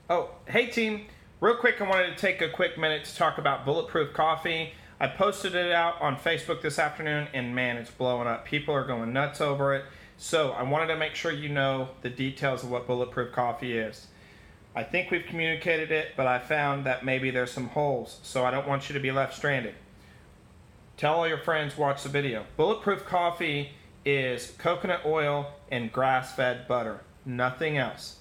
Oh, hey team. Real quick, I wanted to take a quick minute to talk about Bulletproof coffee. I posted it out on Facebook this afternoon, and man, it's blowing up. People are going nuts over it. So I wanted to make sure you know the details of what Bulletproof coffee is. I think we've communicated it, but I found that maybe there's some holes, so I don't want you to be left stranded. Tell all your friends, watch the video. Bulletproof coffee is coconut oil and grass-fed butter, nothing else.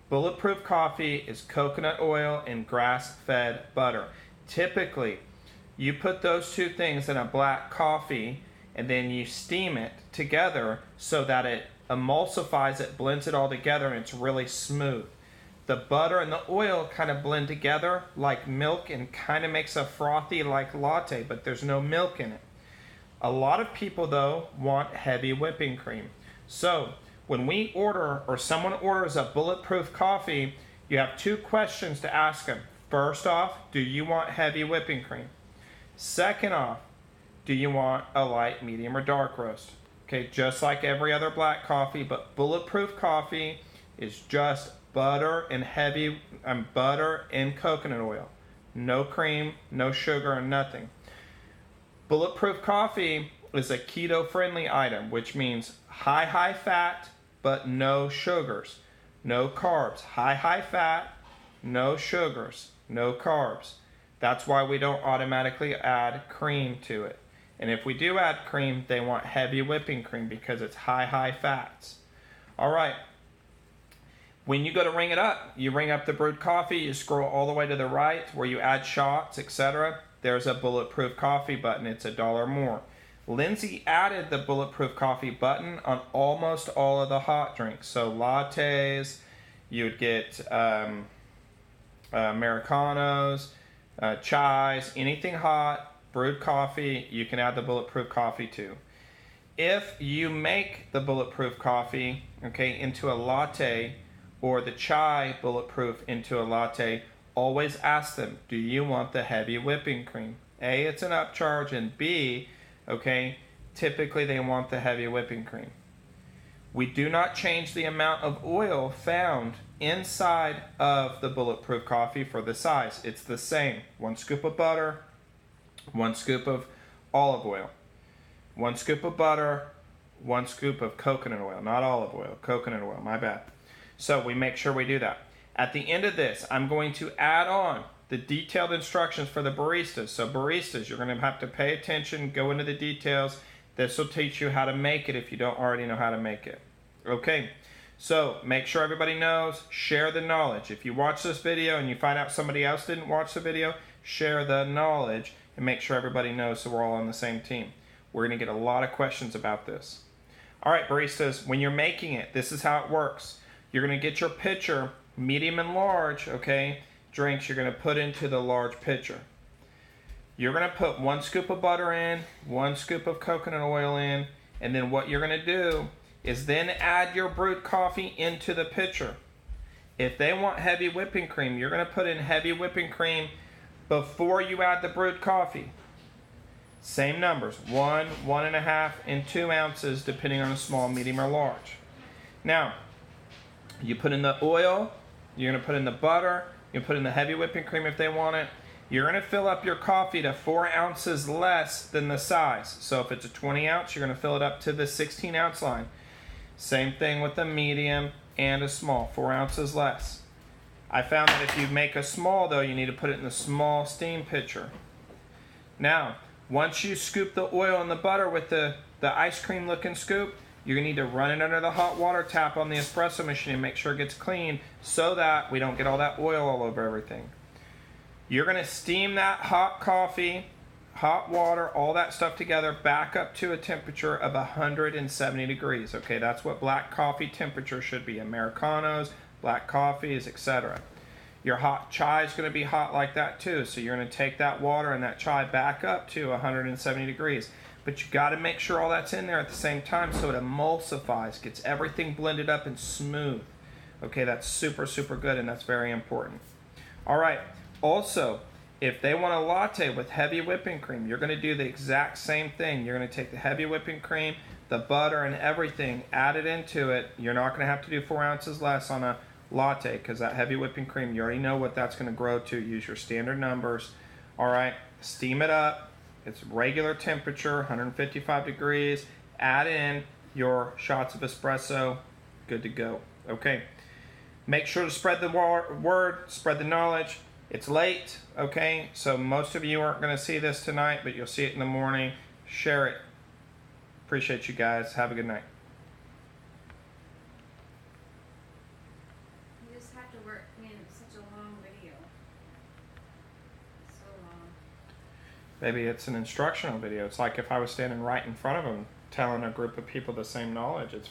Bulletproof coffee is coconut oil and grass-fed butter. Typically, you put those two things in a black coffee and then you steam it together so that it emulsifies it, blends it all together, and it's really smooth. The butter and the oil kind of blend together like milk and kind of makes a frothy like latte, but there's no milk in it. A lot of people though want heavy whipping cream. So when we order or someone orders a Bulletproof coffee, you have two questions to ask them. First off, do you want heavy whipping cream? Second off, do you want a light, medium, or dark roast? Okay, just like every other black coffee, but Bulletproof coffee is just butter and coconut oil. No cream, no sugar, and nothing. Bulletproof coffee is a keto friendly item, which means high fat, but no sugars, no carbs. High fat, no sugars, no carbs. That's why we don't automatically add cream to it. And if we do add cream, they want heavy whipping cream because it's high fats. All right. When you go to ring it up, you ring up the brewed coffee, you scroll all the way to the right where you add shots, etc. There's a Bulletproof coffee button. It's $1 more. Lindsay added the Bulletproof coffee button on almost all of the hot drinks. So lattes, you would get Americanos, chais, anything hot, brewed coffee, you can add the Bulletproof coffee to. If you make the Bulletproof coffee, okay, into a latte, or the chai Bulletproof into a latte, always ask them, do you want the heavy whipping cream? A, it's an upcharge, and B, okay, typically they want the heavy whipping cream. We do not change the amount of oil found inside of the Bulletproof coffee for the size. It's the same. 1 scoop of butter, 1 scoop of olive oil, 1 scoop of butter, 1 scoop of coconut oil, not olive oil, coconut oil, my bad. So we make sure we do that. At the end of this, I'm going to add on the detailed instructions for the baristas. So baristas, you're going to have to pay attention, go into the details. This will teach you how to make it if you don't already know how to make it. Okay, so make sure everybody knows, share the knowledge. If you watch this video and you find out somebody else didn't watch the video, share the knowledge and make sure everybody knows so we're all on the same team. We're going to get a lot of questions about this. All right, baristas, when you're making it, this is how it works. You're going to get your pitcher, medium and large, okay, drinks you're going to put into the large pitcher. You're going to put 1 scoop of butter in, 1 scoop of coconut oil in, and then what you're going to do is then add your brewed coffee into the pitcher. If they want heavy whipping cream, you're going to put in heavy whipping cream before you add the brewed coffee. Same numbers, 1, 1.5, and 2 ounces depending on a small, medium, or large. Now, you put in the oil, you're going to put in the butter, you put in the heavy whipping cream if they want it. You're going to fill up your coffee to 4 ounces less than the size. So if it's a 20 ounce, you're going to fill it up to the 16 ounce line. Same thing with a medium and a small, 4 ounces less. I found that if you make a small though, you need to put it in the small steam pitcher. Now, once you scoop the oil and the butter with the ice cream looking scoop, you're going to need to run it under the hot water tap on the espresso machine and make sure it gets clean so that we don't get all that oil all over everything. You're going to steam that hot coffee, hot water, all that stuff together back up to a temperature of 170 degrees. Okay, that's what black coffee temperature should be. Americanos, black coffees, etc. Your hot chai is going to be hot like that too. So you're going to take that water and that chai back up to 170 degrees. But you got to make sure all that's in there at the same time so it emulsifies, gets everything blended up and smooth. Okay, that's super good, and that's very important. All right, also, if they want a latte with heavy whipping cream, you're going to do the exact same thing. You're going to take the heavy whipping cream, the butter and everything, add it into it. You're not going to have to do 4 ounces less on a latte, because that heavy whipping cream, you already know what that's going to grow to. Use your standard numbers. All right, steam it up. It's regular temperature, 155 degrees. Add in your shots of espresso. Good to go. Okay. Make sure to spread the word, spread the knowledge. It's late, okay? So most of you aren't going to see this tonight, but you'll see it in the morning. Share it. Appreciate you guys. Have a good night. You just have to work in such a long video. So long. Maybe it's an instructional video. It's like if I was standing right in front of them telling a group of people the same knowledge. It's